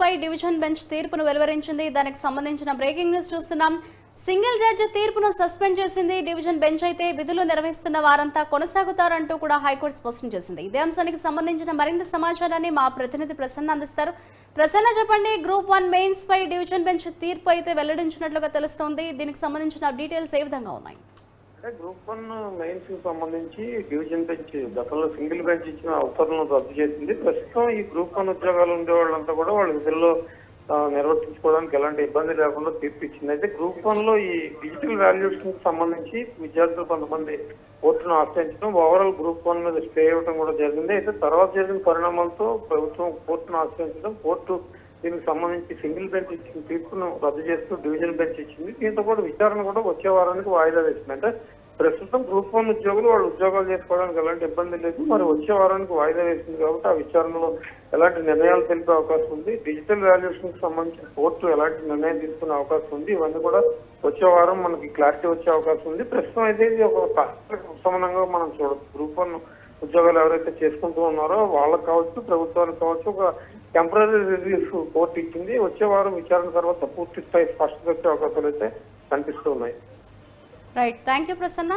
పై division bench తీర్పును వెలువరించింది. దానికి సంబంధించిన బ్రేకింగ్ న్యూస్ చూస్తున్నాం. సింగిల్ జడ్జి తీర్పును సస్పెండ్ చేసింది. డివిజన్ బెంచ్ అయితే విధులు నిర్వహిస్తున్న వారంతా కొనసాగుతారంటూ కూడా హైకోర్టు స్పష్టం చేసింది. ఇదే అంశానికి సంబంధించిన మరింత సమాచారాన్ని మా ప్రతినిధి ప్రసన్న అందిస్తారు. ప్రసన్న, చెప్పండి, గ్రూప్ 1 మెయిన్స్ పై డివిజన్ బెంచ్ తీర్పు అయితే వెల్లడించినట్లుగా తెలుస్తోంది. దీనికి సంబంధించిన డీటెయిల్స్ ఏ విధంగా ఉన్నాయి? గ్రూప్ 1 మెయిన్స్ కి సంబంధించి డివిజన్ బెంచ్ గతంలో సింగిల్ బెంచ్ ఇచ్చిన ఉత్తర్వులను రద్దు చేసింది. ప్రస్తుతం ఈ గ్రూప్ 1 ఉద్యోగాలు ఉండే వాళ్ళంతా కూడా వాళ్ళ విధుల్లో నిర్వర్తించుకోవడానికి ఎలాంటి ఇబ్బంది లేకుండా తీర్పు ఇచ్చింది. అయితే గ్రూప్ 1 లో ఈ డిజిటల్ వాల్యుయేషన్ కి సంబంధించి విద్యార్థులు కొంతమంది కోర్టును ఆశ్రయించడం, ఓవరాల్ గ్రూప్ 1 మీద స్టే ఇవ్వడం కూడా జరిగింది. అయితే తర్వాత జరిగిన పరిణామాలతో ప్రభుత్వం కోర్టును ఆశ్రయించడం, కోర్టు దీనికి సంబంధించి సింగిల్ బెంచ్ ఇచ్చిన తీర్పును రద్దు చేస్తూ డివిజన్ బెంచ్ ఇచ్చింది. దీంతో కూడా విచారణ కూడా వచ్చే వారానికి వాయిదా వేసింది. అంటే ప్రస్తుతం గ్రూప్ 1 ఉద్యోగులు వాళ్ళు ఉద్యోగాలు చేసుకోవడానికి ఎలాంటి ఇబ్బంది లేదు. మరి వచ్చే వారానికి వాయిదా వేసింది కాబట్టి ఆ విచారణలో ఎలాంటి నిర్ణయాలు తెలిపే అవకాశం ఉంది, డిజిటల్ వాల్యుయేషన్ కి సంబంధించిన కోర్టు ఎలాంటి నిర్ణయం తీసుకునే అవకాశం ఉంది, ఇవన్నీ కూడా వచ్చే వారం మనకి క్లారిటీ వచ్చే అవకాశం ఉంది. ప్రస్తుతం అయితే ఇది ఒక ఉపశమనంగా మనం చూడొచ్చు. గ్రూప్ 1 ఉద్యోగాలు ఎవరైతే చేసుకుంటూ ఉన్నారో వాళ్ళకి కావచ్చు, ప్రభుత్వానికి కావచ్చు, ఒక టెంపరీ రిలీఫ్ కోర్టు ఇచ్చింది. వచ్చే వారం విచారణ తర్వాత పూర్తి స్థాయి స్పష్టత వచ్చే అవకాశాలు అయితే కనిపిస్తూ ఉన్నాయి. Right, thank you Prasanna.